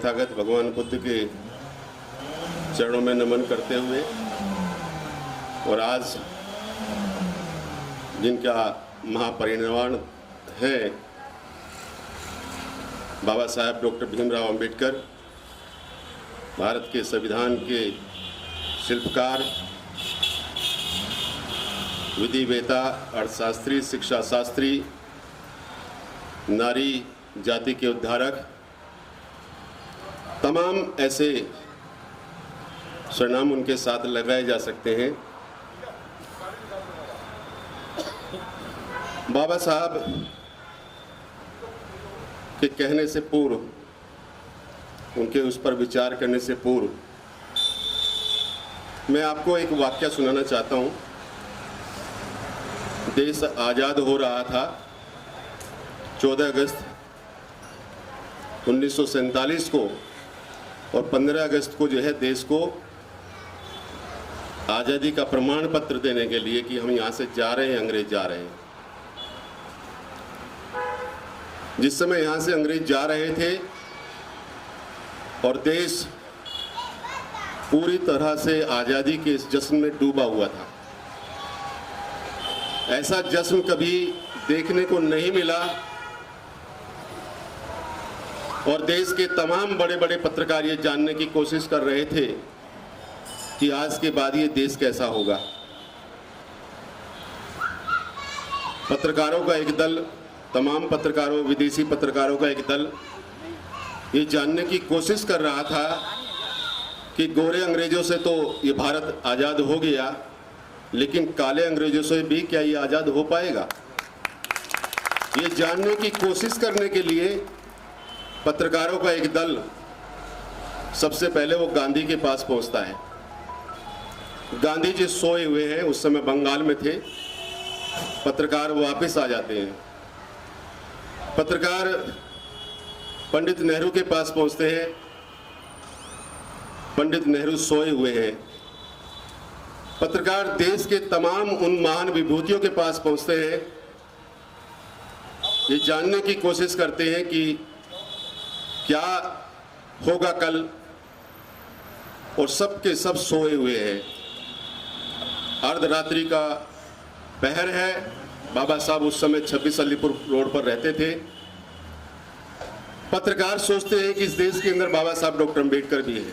तथागत भगवान बुद्ध के चरणों में नमन करते हुए और आज जिनका महापरिनिर्वाण है बाबा साहेब डॉक्टर भीमराव अंबेडकर, भारत के संविधान के शिल्पकार, विधिवेता, अर्थशास्त्री, शिक्षा शास्त्री, नारी जाति के उद्धारक, तमाम ऐसे सरनाम उनके साथ लगाए जा सकते हैं। बाबा साहब के कहने से पूर्व, उनके उस पर विचार करने से पूर्व मैं आपको एक वाक्य सुनाना चाहता हूँ। देश आज़ाद हो रहा था 14 अगस्त 1947 को, और 15 अगस्त को जो है देश को आज़ादी का प्रमाण पत्र देने के लिए कि हम यहाँ से जा रहे हैं, अंग्रेज जा रहे हैं। जिस समय यहाँ से अंग्रेज जा रहे थे और देश पूरी तरह से आज़ादी के इस जश्न में डूबा हुआ था, ऐसा जश्न कभी देखने को नहीं मिला। और देश के तमाम बड़े बड़े पत्रकार ये जानने की कोशिश कर रहे थे कि आज के बाद ये देश कैसा होगा। पत्रकारों का एक दल, तमाम पत्रकारों, विदेशी पत्रकारों का एक दल ये जानने की कोशिश कर रहा था कि गोरे अंग्रेजों से तो ये भारत आज़ाद हो गया, लेकिन काले अंग्रेजों से भी क्या ये आज़ाद हो पाएगा। ये जानने की कोशिश करने के लिए पत्रकारों का एक दल सबसे पहले वो गांधी के पास पहुंचता है। गांधी जी सोए हुए हैं, उस समय बंगाल में थे। पत्रकार वापस आ जाते हैं। पत्रकार पंडित नेहरू के पास पहुंचते हैं। पंडित नेहरू सोए हुए हैं। पत्रकार देश के तमाम उन महान विभूतियों के पास पहुंचते हैं, ये जानने की कोशिश करते हैं कि क्या होगा कल, और सब के सब सोए हुए हैं। अर्धरात्रि का पहर है। बाबा साहब उस समय 26 अलीपुर रोड पर रहते थे। पत्रकार सोचते हैं कि इस देश के अंदर बाबा साहब डॉक्टर अंबेडकर भी है,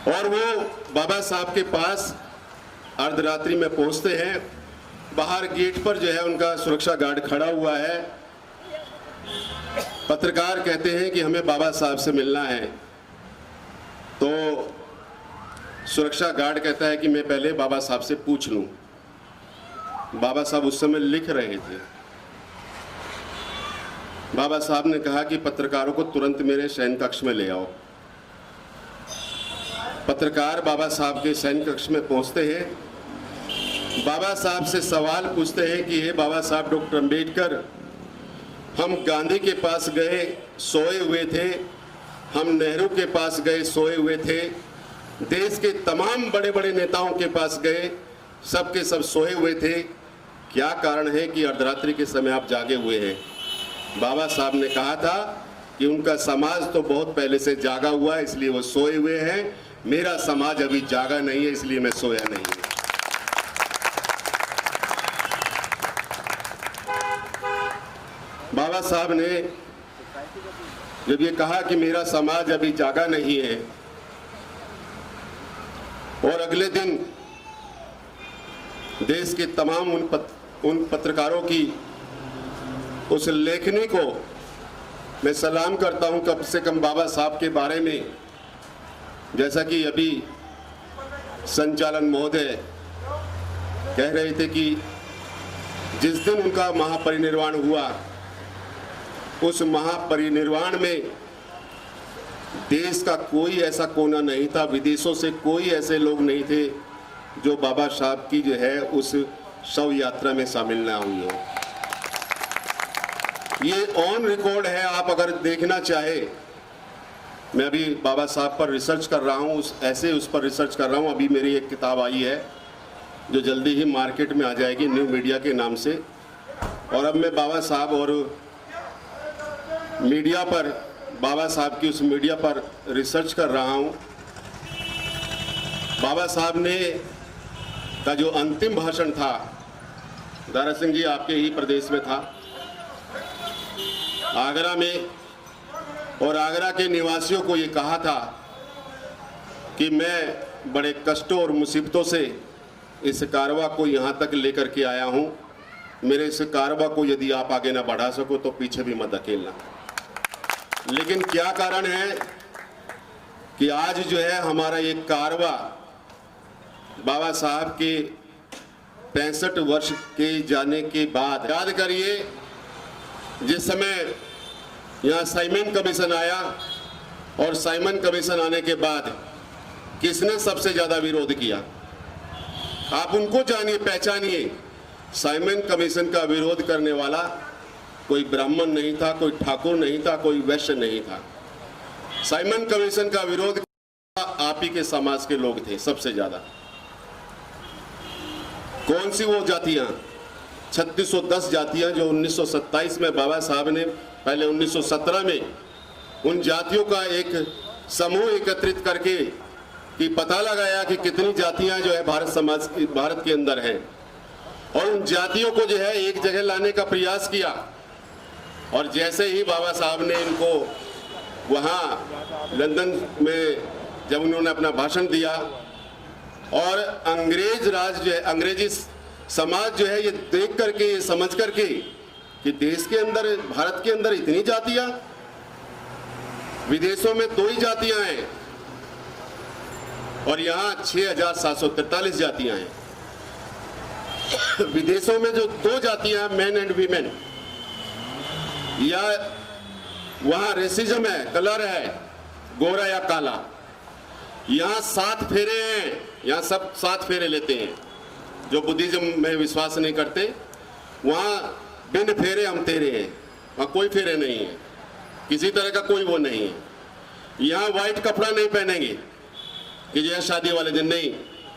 और वो बाबा साहब के पास अर्धरात्रि में पहुंचते हैं। बाहर गेट पर जो है उनका सुरक्षा गार्ड खड़ा हुआ है। पत्रकार कहते हैं कि हमें बाबा साहब से मिलना है, तो सुरक्षा गार्ड कहता है कि मैं पहले बाबा साहब से पूछ लूं। बाबा साहब उस समय लिख रहे थे। बाबा साहब ने कहा कि पत्रकारों को तुरंत मेरे शयन कक्ष में ले आओ। पत्रकार बाबा साहब के शयन कक्ष में पहुंचते हैं। बाबा साहब से सवाल पूछते हैं कि हे बाबा साहब डॉक्टर अंबेडकर, हम गांधी के पास गए, सोए हुए थे, हम नेहरू के पास गए, सोए हुए थे, देश के तमाम बड़े बड़े नेताओं के पास गए, सब के सब सोए हुए थे, क्या कारण है कि अर्धरात्रि के समय आप जागे हुए हैं। बाबा साहब ने कहा था कि उनका समाज तो बहुत पहले से जागा हुआ है, इसलिए वो सोए हुए हैं, मेरा समाज अभी जागा नहीं है, इसलिए मैं सोया नहीं हूं। बाबा साहब ने जब ये कहा कि मेरा समाज अभी जागा नहीं है, और अगले दिन देश के तमाम उन पत्रकारों की उस लेखनी को मैं सलाम करता हूं। कम से कम बाबा साहब के बारे में, जैसा कि अभी संचालन महोदय कह रहे थे कि जिस दिन उनका महापरिनिर्वाण हुआ, उस महापरिनिर्वाण में देश का कोई ऐसा कोना नहीं था, विदेशों से कोई ऐसे लोग नहीं थे जो बाबा साहब की जो है उस शव यात्रा में शामिल ना हुई हो। ये ऑन रिकॉर्ड है, आप अगर देखना चाहे। मैं अभी बाबा साहब पर रिसर्च कर रहा हूँ, उस पर रिसर्च कर रहा हूँ। अभी मेरी एक किताब आई है जो जल्दी ही मार्केट में आ जाएगी, न्यू मीडिया के नाम से। और अब मैं बाबा साहब और मीडिया पर बाबा साहब की उस मीडिया पर रिसर्च कर रहा हूं। बाबा साहब ने का जो अंतिम भाषण था, दारा सिंह जी आपके ही प्रदेश में था, आगरा में, और आगरा के निवासियों को ये कहा था कि मैं बड़े कष्टों और मुसीबतों से इस कारवा को यहाँ तक लेकर के आया हूँ। मेरे इस कारवा को यदि आप आगे ना बढ़ा सको तो पीछे भी मत धकेलना। लेकिन क्या कारण है कि आज जो है हमारा ये कारवा बाबा साहब के 65 वर्ष के जाने के बाद, याद करिए जिस समय यहाँ साइमन कमीशन आया, और साइमन कमीशन आने के बाद किसने सबसे ज्यादा विरोध किया? आप उनको जानिए, पहचानिए। साइमन कमीशन का विरोध करने वाला कोई ब्राह्मण नहीं था, कोई ठाकुर नहीं था, कोई वैश्य नहीं था। साइमन कमीशन का विरोध आप ही के समाज के लोग थे सबसे ज्यादा। कौन सी वो जातियां? 3610 जातियां जो 1927 में बाबा साहब ने, पहले 1917 में उन जातियों का एक समूह एकत्रित करके कि पता लगाया कि कितनी जातियां जो है भारत के अंदर हैं, और उन जातियों को जो है एक जगह लाने का प्रयास किया। और जैसे ही बाबा साहब ने इनको वहाँ लंदन में जब उन्होंने अपना भाषण दिया, और अंग्रेज राज जो है, अंग्रेजी समाज जो है ये देख करके, ये समझ करके कि देश के अंदर, भारत के अंदर इतनी जातियां, विदेशों में 2 ही जातियां हैं और यहाँ 6743 जातियां हैं। विदेशों में जो 2 जातियां, मैन एंड वीमेन, या वहां रेसिज्म है, कलर है, गोरा या काला। यहाँ 7 फेरे हैं, यहाँ सब 7 फेरे लेते हैं। जो बुद्धिज्म में विश्वास नहीं करते, वहाँ बिन फेरे हम तेरे हैं, वहाँ कोई फेरे नहीं है, किसी तरह का कोई वो नहीं है। यहाँ वाइट कपड़ा नहीं पहनेंगे कि जो है शादी वाले दिन, नहीं,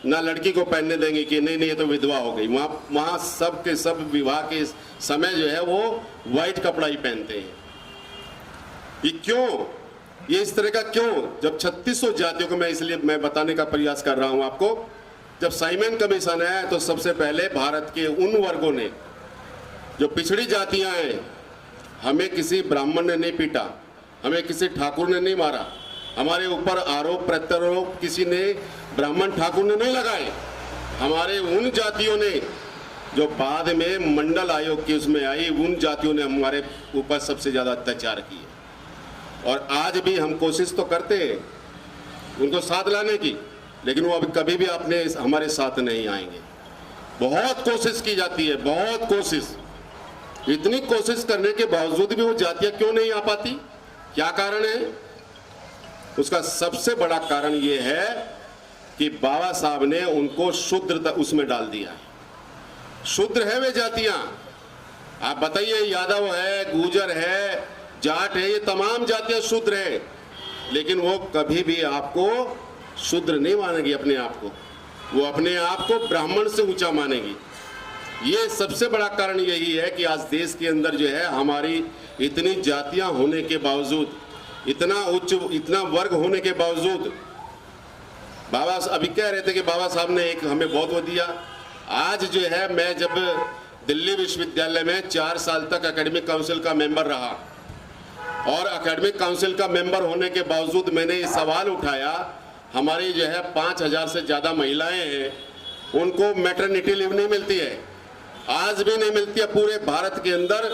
ना लड़की को पहनने देंगे कि नहीं नहीं ये तो विधवा हो गई। वहाँ सब के सब विवाह के समय जो है वो वाइट कपड़ा ही पहनते हैं। ये क्यों, ये इस तरह का क्यों? जब 3600 जातियों को, मैं इसलिए मैं बताने का प्रयास कर रहा हूँ आपको, जब साइमन कमीशन आया तो सबसे पहले भारत के उन वर्गों ने, जो पिछड़ी जातियां हैं, हमें किसी ब्राह्मण ने नहीं पीटा, हमें किसी ठाकुर ने नहीं मारा, हमारे ऊपर आरोप प्रत्यारोप किसी ने ब्राह्मण ठाकुर ने नहीं लगाए। हमारे उन जातियों ने जो बाद में मंडल आयोग की उसमें आई, उन जातियों ने हमारे ऊपर सबसे ज्यादा अत्याचार किए। और आज भी हम कोशिश तो करते हैं उनको साथ लाने की, लेकिन वो अभी कभी भी अपने हमारे साथ नहीं आएंगे। बहुत कोशिश की जाती है, बहुत कोशिश। इतनी कोशिश करने के बावजूद भी वो जातियां क्यों नहीं आ पाती? क्या कारण है? उसका सबसे बड़ा कारण ये है कि बाबा साहब ने उनको शूद्र उसमें डाल दिया है। शूद्र है वे जातियां। आप बताइए, यादव है, गुर्जर है, जाट है, ये तमाम जातियां शूद्र है, लेकिन वो कभी भी आपको शूद्र नहीं मानेगी अपने आप को, वो अपने आप को ब्राह्मण से ऊंचा मानेगी। ये सबसे बड़ा कारण यही है कि आज देश के अंदर जो है हमारी इतनी जातियां होने के बावजूद, इतना उच्च, इतना वर्ग होने के बावजूद, बाबा अभी कह रहे थे कि बाबा साहब ने एक हमें बहुत वो दिया। आज जो है, मैं जब दिल्ली विश्वविद्यालय में 4 साल तक एकेडमिक काउंसिल का मेंबर रहा, और एकेडमिक काउंसिल का मेंबर होने के बावजूद मैंने ये सवाल उठाया, हमारी जो है 5000 से ज़्यादा महिलाएं हैं, उनको मैटरनिटी लीव नहीं मिलती है, आज भी नहीं मिलती है। पूरे भारत के अंदर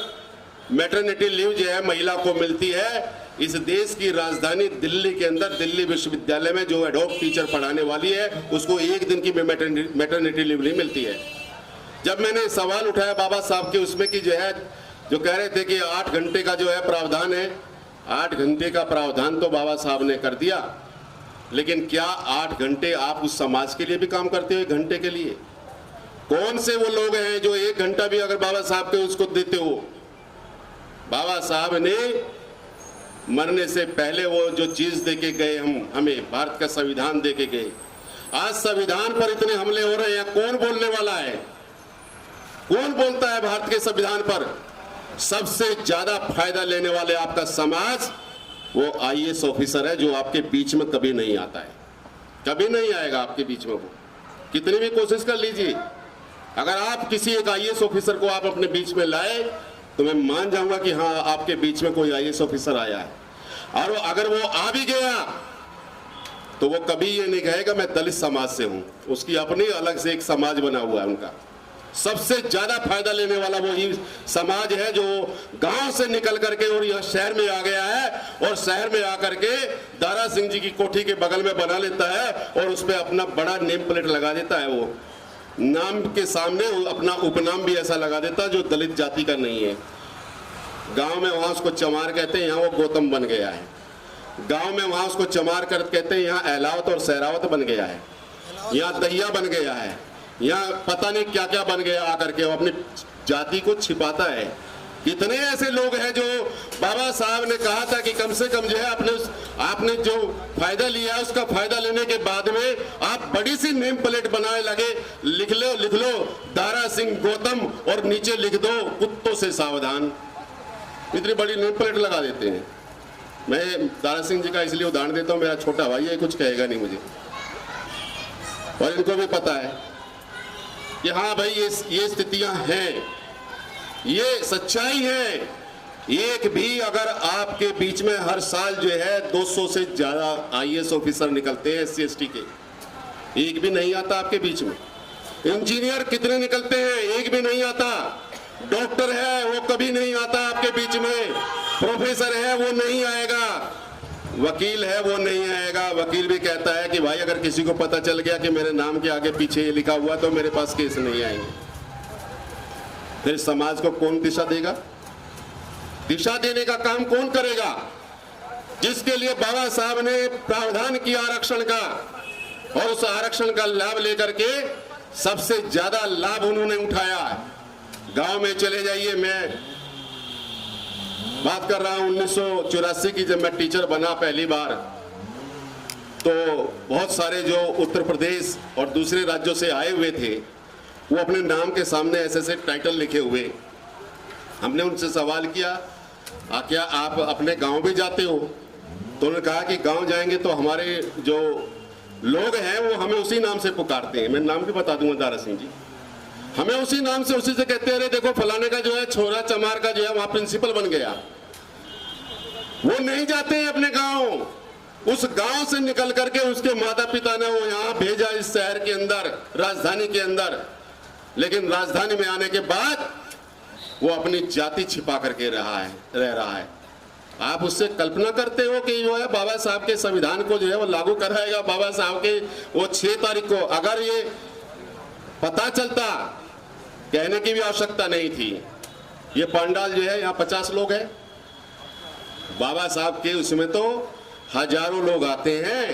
मैटरनिटी लीव जो है महिला को मिलती है। इस देश की राजधानी दिल्ली के अंदर, दिल्ली विश्वविद्यालय में जो एडहॉक टीचर पढ़ाने वाली है, उसको 1 दिन की मैटरनिटी लीव नहीं मिलती है। जब मैंने सवाल उठाया बाबा साहब के उसमें कि जो है, जो कह रहे थे कि 8 घंटे का जो है प्रावधान है, 8 घंटे का प्रावधान तो बाबा साहब ने कर दिया, लेकिन क्या 8 घंटे आप उस समाज के लिए भी काम करते हो? 1 घंटे के लिए कौन से वो लोग हैं जो 1 घंटा भी अगर बाबा साहब के उसको देते हो? बाबा साहब ने मरने से पहले वो जो चीज देके गए, हमें भारत का संविधान देके गए। आज संविधान पर इतने हमले हो रहे हैं, कौन बोलने वाला है? कौन बोलता है भारत के संविधान पर? सबसे ज्यादा फायदा लेने वाले आपका समाज, वो आईएएस ऑफिसर है जो आपके बीच में कभी नहीं आता है, कभी नहीं आएगा आपके बीच में। वो कितनी भी कोशिश कर लीजिए, अगर आप किसी एक आईएएस ऑफिसर को आप अपने बीच में लाए तो मैं मान जाऊंगा कि हाँ आपके बीच में कोई आईएएस ऑफिसर आया है। और अगर वो आ भी गया तो वो कभी ये नहीं कहेगा मैं दलित समाज से हूं, उसकी अपनी अलग से एक समाज बना हुआ है उनका। सबसे ज्यादा फायदा लेने वाला वो ही समाज है जो गांव से निकल करके और यह शहर में आ गया है, और शहर में आकर के दारा सिंह जी की कोठी के बगल में बना लेता है और उस पर अपना बड़ा नेम प्लेट लगा देता है। वो नाम के सामने अपना उपनाम भी ऐसा लगा देता है जो दलित जाति का नहीं है। गांव में वहां उसको चमार कहते हैं, यहाँ वो गौतम बन गया है। गांव में वहां उसको चमार कर कहते हैं, यहाँ एलावत और सहरावत बन गया है, यहाँ दहिया बन गया है, यहाँ पता नहीं क्या क्या बन गया आकर के वो अपनी जाति को छिपाता है। कितने ऐसे लोग हैं जो बाबा साहब ने कहा था कि कम से कम जो है आपने जो फायदा लिया है उसका फायदा लेने के बाद में आप बड़ी सी नेम प्लेट बनाए लगे, लिख लो दारा सिंह गौतम और नीचे लिख दो कुत्तों से सावधान। इतनी बड़ी नेम प्लेट लगा देते हैं। मैं दारा सिंह जी का इसलिए उदाहरण देता हूँ, मेरा छोटा भाई है, कुछ कहेगा नहीं मुझे, और इनको भी पता है कि हाँ भाई ये स्थितियां हैं, ये सच्चाई है। एक भी अगर आपके बीच में हर साल जो है 200 से ज्यादा आईएएस ऑफिसर निकलते हैं SC ST के, एक भी नहीं आता आपके बीच में। इंजीनियर कितने निकलते हैं, एक भी नहीं आता। डॉक्टर है वो कभी नहीं आता आपके बीच में। प्रोफेसर है वो नहीं आएगा। वकील है वो नहीं आएगा। वकील भी कहता है कि भाई अगर किसी को पता चल गया कि मेरे नाम के आगे पीछे ये लिखा हुआ तो मेरे पास केस नहीं आएंगे। फिर समाज को कौन दिशा देगा? दिशा देने का काम कौन करेगा? जिसके लिए बाबा साहब ने प्रावधान किया आरक्षण का, और उस आरक्षण का लाभ लेकर के सबसे ज्यादा लाभ उन्होंने उठाया। गांव में चले जाइए, मैं बात कर रहा हूं 1984 की, जब मैं टीचर बना पहली बार, तो बहुत सारे जो उत्तर प्रदेश और दूसरे राज्यों से आए हुए थे वो अपने नाम के सामने ऐसे टाइटल लिखे हुए। हमने उनसे सवाल किया क्या आप अपने गांव भी जाते हो? तो उन्होंने कहा कि गांव जाएंगे तो हमारे जो लोग हैं वो हमें उसी नाम से पुकारते हैं। मैं नाम भी बता दूंगा, दारा सिंह जी, हमें उसी नाम से उसी से कहते हैं, अरे देखो फलाने का जो है छोरा चमार का जो है वहां प्रिंसिपल बन गया। वो नहीं जाते हैं अपने गांव। उस गांव से निकल करके उसके माता पिता ने वो यहाँ भेजा इस शहर के अंदर, राजधानी के अंदर, लेकिन राजधानी में आने के बाद वो अपनी जाति छिपा करके रह रहा है। आप उससे कल्पना करते हो कि जो है बाबा साहब के संविधान को जो है वो लागू कराएगा बाबा साहब के वो 6 तारीख को? अगर ये पता चलता, कहने की भी आवश्यकता नहीं थी। ये पंडाल जो है यहाँ 50 लोग हैं, बाबा साहब के उसमें तो हजारों लोग आते हैं।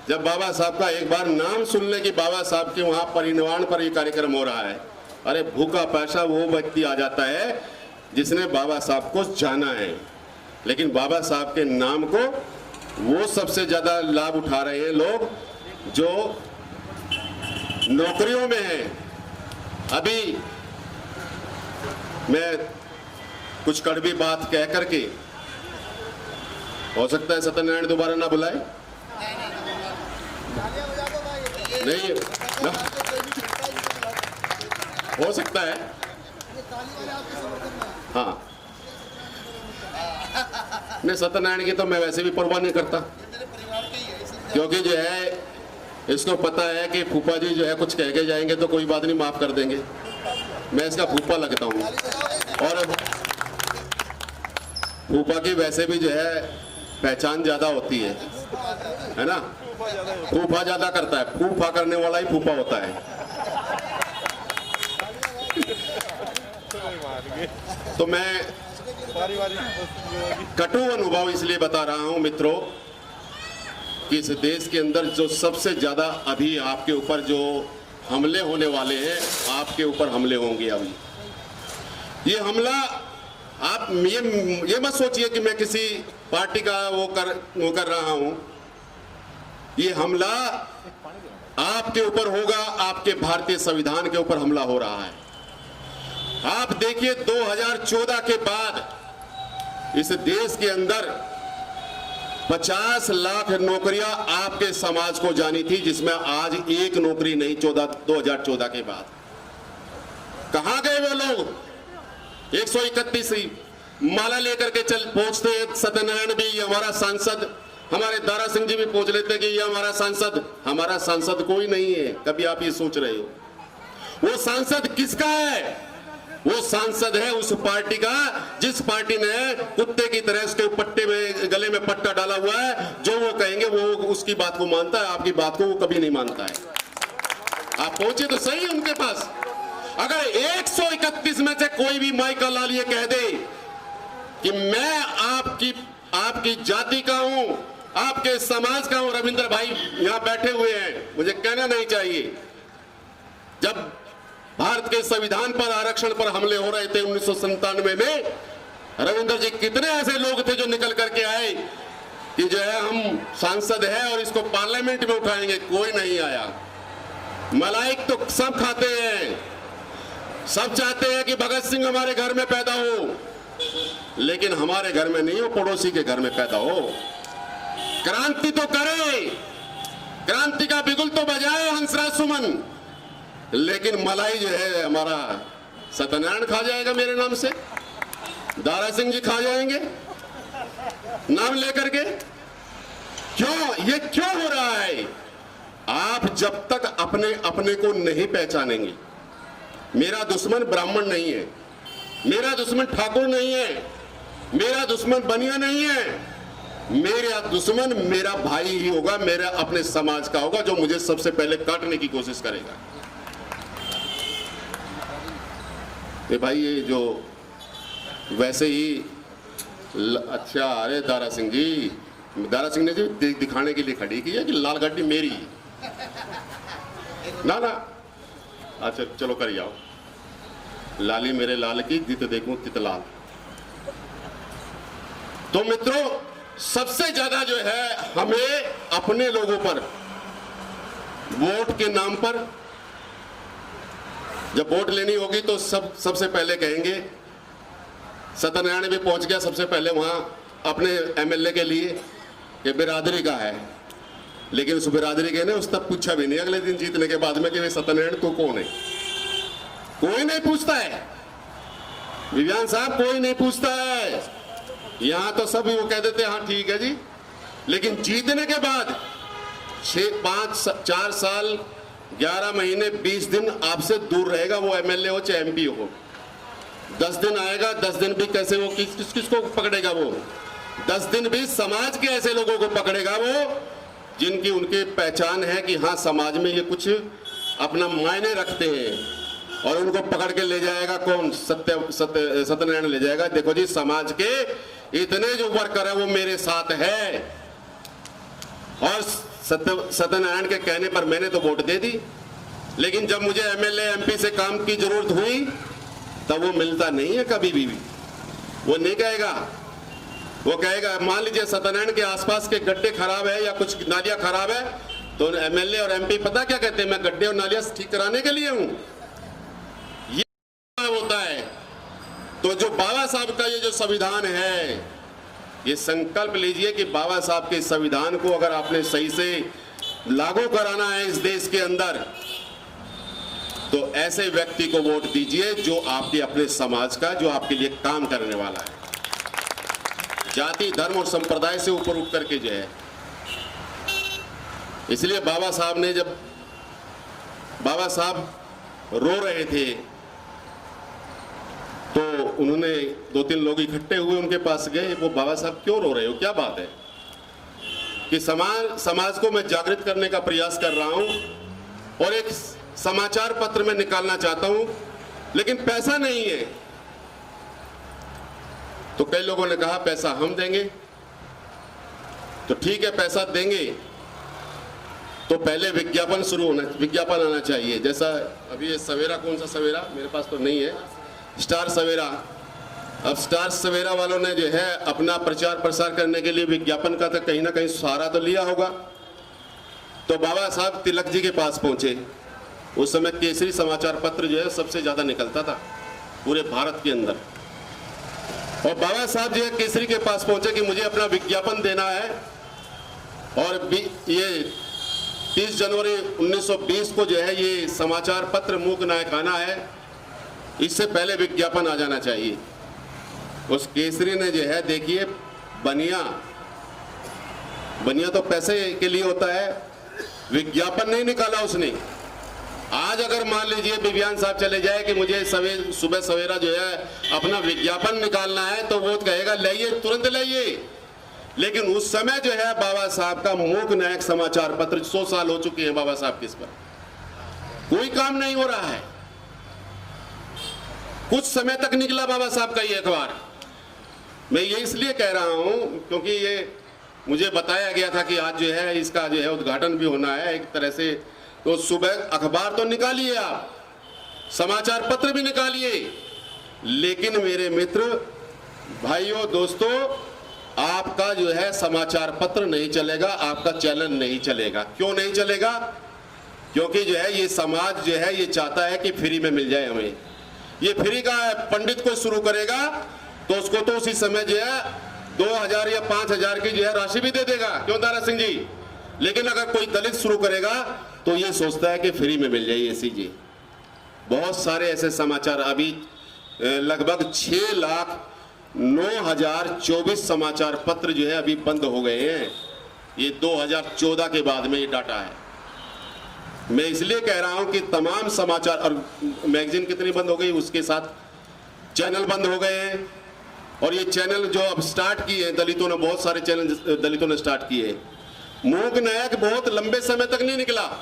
जब बाबा साहब का एक बार नाम सुन ले कि बाबा साहब के वहां परिनिर्वाण पर ये कार्यक्रम हो रहा है, अरे भूखा प्यासा वो व्यक्ति आ जाता है जिसने बाबा साहब को जाना है। लेकिन बाबा साहब के नाम को वो सबसे ज्यादा लाभ उठा रहे हैं लोग जो नौकरियों में हैं। अभी मैं कुछ कड़वी बात कह करके, हो सकता है सत्यनारायण दोबारा ना बुलाए, नहीं ना? हो सकता है, हाँ। नहीं, सत्यनारायण की तो मैं वैसे भी परवाह नहीं करता, क्योंकि जो है इसको पता है कि फूफा जी जो है कुछ कह के जाएंगे तो कोई बात नहीं, माफ कर देंगे। मैं इसका फूफा लगता हूँ, और फूफा की वैसे भी जो है पहचान ज्यादा होती है ना? फूफा ज्यादा करता है, फूफा करने वाला ही फूफा होता है। तो मैं कटु अनुभव इसलिए बता रहा हूं मित्रों कि इस देश के अंदर जो सबसे ज्यादा अभी आपके ऊपर जो हमले होने वाले हैं, आपके ऊपर हमले होंगे। अभी ये हमला, आप ये मत सोचिए कि मैं किसी पार्टी का वो कर रहा हूं। ये हमला आपके ऊपर होगा, आपके भारतीय संविधान के ऊपर हमला हो रहा है। आप देखिए 2014 के बाद इस देश के अंदर 50 लाख नौकरियां आपके समाज को जानी थी, जिसमें आज एक नौकरी नहीं 2014 के बाद। कहां गए वो लोग? 131 माला लेकर के चल पहुंचते हैं। सत्यनारायण भी, ये हमारा सांसद, हमारे दारा सिंह जी भी पूछ लेते हैं कि ये हमारा सांसद। हमारा सांसद कोई नहीं है। कभी आप ये सोच रहे हो वो सांसद किसका है? वो सांसद है उस पार्टी का जिस पार्टी ने कुत्ते की तरह उसके पट्टे में, गले में पट्टा डाला हुआ है। जो वो कहेंगे वो उसकी बात को मानता है, आपकी बात को वो कभी नहीं मानता है। आप पहुंचे तो सही उनके पास। अगर 131 में से कोई भी माई का लाल ये कह दे कि मैं आपकी जाति का हूं, आपके समाज का हूं, रविंद्र भाई यहां बैठे हुए हैं, मुझे कहना नहीं चाहिए। जब भारत के संविधान पर, आरक्षण पर हमले हो रहे थे 1997 में, रविंद्र जी कितने ऐसे लोग थे जो निकल करके आए कि जो है हम सांसद है और इसको पार्लियामेंट में उठाएंगे। कोई नहीं आया। मलाइक तो सब खाते हैं, सब चाहते हैं कि भगत सिंह हमारे घर में पैदा हो, लेकिन हमारे घर में नहीं हो, पड़ोसी के घर में पैदा हो। क्रांति तो करे, क्रांति का बिगुल तो बजाए हंसराज सुमन, लेकिन मलाई जो है हमारा सत्यनारायण खा जाएगा मेरे नाम से, दारा सिंह जी खा जाएंगे नाम लेकर के। क्यों? ये क्यों हो रहा है? आप जब तक अपने को नहीं पहचानेंगे, मेरा दुश्मन ब्राह्मण नहीं है, मेरा दुश्मन ठाकुर नहीं है, मेरा दुश्मन बनिया नहीं है, मेरा दुश्मन मेरा भाई ही होगा, मेरा अपने समाज का होगा, जो मुझे सबसे पहले काटने की कोशिश करेगा। ये भाई ये जो वैसे ही अच्छा, अरे दारा सिंह जी, दारा सिंह ने जो दिखाने के लिए खड़ी की है कि लाल गड्डी मेरी ना। अच्छा चलो कर जाओ। लाली मेरे लाल की जित देखूं तितलाल। तो मित्रों, सबसे ज्यादा जो है हमें अपने लोगों पर वोट के नाम पर, जब वोट लेनी होगी तो सबसे पहले कहेंगे, सत्यनारायण भी पहुंच गया सबसे पहले वहां अपने एमएलए के लिए कि बिरादरी का है, लेकिन उस बिरादरी के ने उस तक पूछा भी नहीं अगले दिन जीतने के बाद में कि सत्यनारायण तू कौन है। कोई नहीं पूछता है विज्ञान साहब, कोई नहीं पूछता है। यहां तो सब वो कह देते हैं हाँ ठीक है जी, लेकिन जीतने के बाद 4 साल 11 महीने 20 दिन आपसे दूर रहेगा वो एमएलए हो चाहे एमपी हो। 10 दिन आएगा, 10 दिन भी कैसे वो किसको पकड़ेगा? वो 10 दिन भी समाज के ऐसे लोगों को पकड़ेगा वो जिनकी उनकी पहचान है कि हाँ समाज में ये कुछ अपना मायने रखते हैं, और उनको पकड़ के ले जाएगा कौन? सत्यनारायण ले जाएगा। देखो जी, समाज के इतने जो वर्कर है वो मेरे साथ है, और सत्यनारायण के कहने पर मैंने तो वोट दे दी, लेकिन जब मुझे एमएलए एमपी से काम की जरूरत हुई तब वो मिलता नहीं है कभी भी। वो नहीं कहेगा, वो कहेगा मान लीजिए सत्यनारायण के आसपास के गड्ढे खराब है या कुछ नालियां खराब है, तो एमएलए और एमपी पता क्या कहते हैं? मैं गड्ढे और नालियां ठीक कराने के लिए हूं। ये होता है। तो जो बाबा साहब का ये जो संविधान है, ये संकल्प लीजिए कि बाबा साहब के संविधान को अगर आपने सही से लागू कराना है इस देश के अंदर, तो ऐसे व्यक्ति को वोट दीजिए जो आपके अपने समाज का, जो आपके लिए काम करने वाला है, जाति धर्म और संप्रदाय से ऊपर उठ करके जो है। इसलिए बाबा साहब ने, जब बाबा साहब रो रहे थे तो उन्होंने 2-3 लोग इकट्ठे हुए उनके पास गए। वो बाबा साहब क्यों रो रहे हो, क्या बात है? कि समाज को मैं जागृत करने का प्रयास कर रहा हूं और एक समाचार पत्र में निकालना चाहता हूं, लेकिन पैसा नहीं है। तो कई लोगों ने कहा पैसा हम देंगे। तो ठीक है, पैसा देंगे तो पहले विज्ञापन आना चाहिए। जैसा अभी ये सवेरा, कौन सा सवेरा, मेरे पास तो नहीं है, स्टार सवेरा। अब स्टार सवेरा वालों ने जो है अपना प्रचार प्रसार करने के लिए विज्ञापन का तो कहीं ना कहीं सहारा तो लिया होगा। तो बाबा साहब तिलक जी के पास पहुंचे। उस समय केसरी समाचार पत्र जो है सबसे ज्यादा निकलता था पूरे भारत के अंदर। और बाबा साहब जो है केसरी के पास पहुंचे कि मुझे अपना विज्ञापन देना है और ये 30 जनवरी 1920 को जो है ये समाचार पत्र मूक नायकाना है, इससे पहले विज्ञापन आ जाना चाहिए। उस केसरी ने जो है देखिए बनिया तो पैसे के लिए होता है, विज्ञापन नहीं निकाला उसने। आज अगर मान लीजिए विज्ञान साहब चले जाए कि मुझे सुबह सवेरा जो है अपना विज्ञापन निकालना है, तो वो कहेगा लाइए, तुरंत लाइए। लेकिन उस समय जो है बाबा साहब का मूक नायक समाचार पत्र 100 साल हो चुके हैं बाबा साहब के, इस पर कोई काम नहीं हो रहा है। कुछ समय तक निकला बाबा साहब का ये अखबार। मैं ये इसलिए कह रहा हूं क्योंकि ये मुझे बताया गया था कि आज जो है इसका जो है उद्घाटन भी होना है एक तरह से। तो सुबह अखबार तो निकालिए, आप समाचार पत्र भी निकालिए, लेकिन मेरे मित्र भाइयों दोस्तों, आपका जो है समाचार पत्र नहीं चलेगा, आपका चैनल नहीं चलेगा। क्यों नहीं चलेगा? क्योंकि जो है ये समाज जो है ये चाहता है कि फ्री में मिल जाए हमें। ये फ्री का पंडित को शुरू करेगा तो उसको तो उसी समय जो है 2000 या 5000 की जो है राशि भी दे देगा, क्यों दारा सिंह जी। लेकिन अगर कोई दलित शुरू करेगा तो ये सोचता है कि फ्री में मिल जाए ऐसी जी। बहुत सारे ऐसे समाचार, अभी लगभग 6,09,024 समाचार पत्र जो है अभी बंद हो गए हैं। ये 2014 के बाद में ये डाटा है। मैं इसलिए कह रहा हूं कि तमाम समाचार और मैगजीन कितनी बंद हो गई, उसके साथ चैनल बंद हो गए हैं। और ये चैनल जो अब स्टार्ट किए हैं दलितों ने, बहुत सारे चैनल दलितों ने स्टार्ट किए हैं। मूक नायक बहुत लंबे समय तक नहीं निकला,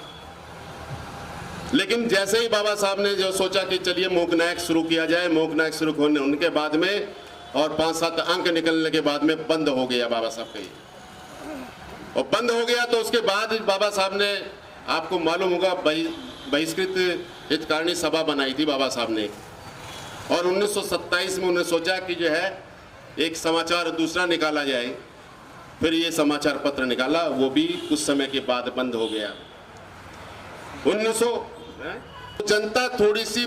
लेकिन जैसे ही बाबा साहब ने जो सोचा कि चलिए मूक नायक शुरू किया जाए, मूक नायक शुरू होने उनके बाद में और 5-7 अंक निकलने के बाद में बंद हो गया बाबा साहब का। और बंद हो गया तो उसके बाद बाबा साहब ने, आपको मालूम होगा, बहिष्कृत हितकारिणी सभा बनाई थी बाबा साहब ने। और 1927 में उन्होंने सोचा कि जो है एक समाचार दूसरा निकाला जाए, फिर ये समाचार पत्र निकाला, वो भी कुछ समय के बाद बंद हो गया। 1900 जनता थोड़ी सी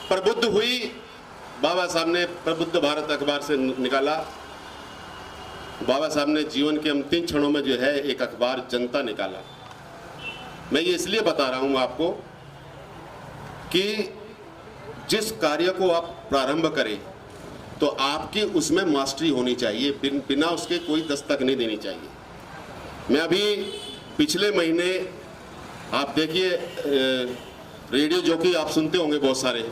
प्रबुद्ध हुई, बाबा साहब ने प्रबुद्ध भारत अखबार से निकाला। बाबा साहब ने जीवन के अंतिम क्षणों में जो है एक अखबार जनता निकाला। मैं ये इसलिए बता रहा हूं आपको कि जिस कार्य को आप प्रारंभ करें तो आपकी उसमें मास्टरी होनी चाहिए, बिना उसके कोई दस्तक नहीं देनी चाहिए। मैं अभी पिछले महीने, आप देखिए रेडियो जॉकी आप सुनते होंगे बहुत सारे,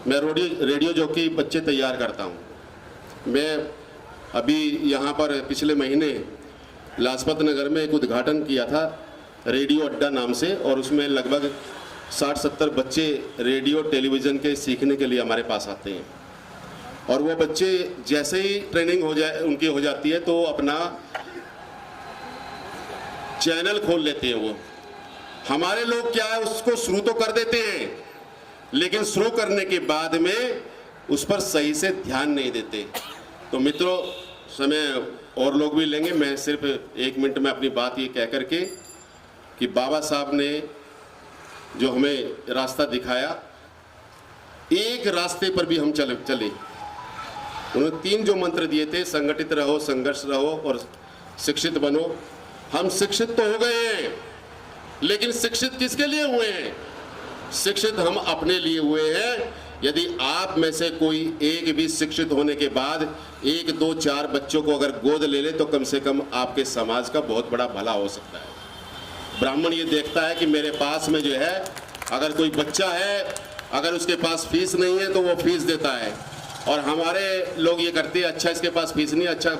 मैं रेडियो जॉकी बच्चे तैयार करता हूँ। मैं अभी यहाँ पर पिछले महीने लाजपत नगर में एक उद्घाटन किया था रेडियो अड्डा नाम से, और उसमें लगभग 60-70 बच्चे रेडियो टेलीविज़न के सीखने के लिए हमारे पास आते हैं। और वो बच्चे जैसे ही ट्रेनिंग उनकी हो जाती है तो अपना चैनल खोल लेते हैं। वो हमारे लोग क्या है, उसको शुरू तो कर देते हैं, लेकिन शुरू करने के बाद में उस पर सही से ध्यान नहीं देते। तो मित्रों, समय और लोग भी लेंगे, मैं सिर्फ 1 मिनट में अपनी बात ये कह करके कि बाबा साहब ने जो हमें रास्ता दिखाया, एक रास्ते पर भी हम चले। उन्होंने 3 जो मंत्र दिए थे, संगठित रहो, संघर्ष रहो और शिक्षित बनो। हम शिक्षित तो हो गए हैं, लेकिन शिक्षित किसके लिए हुए हैं? शिक्षित हम अपने लिए हुए हैं। यदि आप में से कोई एक भी शिक्षित होने के बाद 1, 2, 4 बच्चों को अगर गोद ले ले तो कम से कम आपके समाज का बहुत बड़ा भला हो सकता है। ब्राह्मण ये देखता है कि मेरे पास में जो है अगर कोई बच्चा है, अगर उसके पास फीस नहीं है तो वो फीस देता है। और हमारे लोग ये करते हैं, अच्छा इसके पास फीस नहीं, अच्छा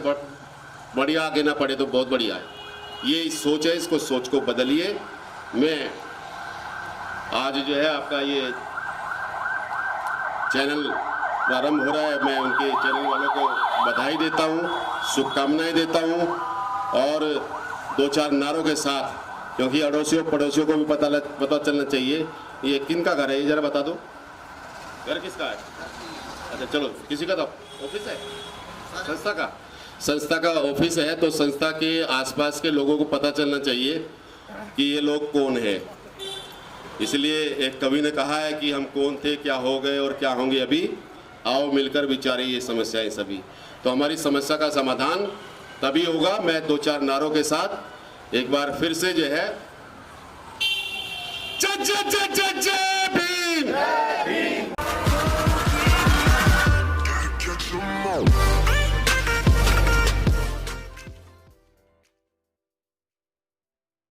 बढ़िया आगे ना पड़े तो बहुत बढ़िया है। ये सोच है, इसको सोच को बदलिए। मैं आज जो है आपका ये चैनल प्रारंभ हो रहा है, मैं उनके चैनल वालों को बधाई देता हूँ, शुभकामनाएं देता हूँ। और 2-4 नारों के साथ, क्योंकि अड़ोसियों पड़ोसियों को भी पता चलना चाहिए ये किनका घर है, ये जरा बता दो। घर किसका है? अच्छा चलो, किसी का तो ऑफिस है, संस्था का ऑफिस है, तो संस्था के आसपास के लोगों को पता चलना चाहिए कि ये लोग कौन है। इसलिए एक कवि ने कहा है कि हम कौन थे, क्या हो गए और क्या होंगे अभी, आओ मिलकर विचारे ये समस्याएं सभी। तो हमारी समस्या का समाधान तभी होगा मैं 2-4 नारों के साथ एक बार फिर से जो है जय जय जय जय जय भीम।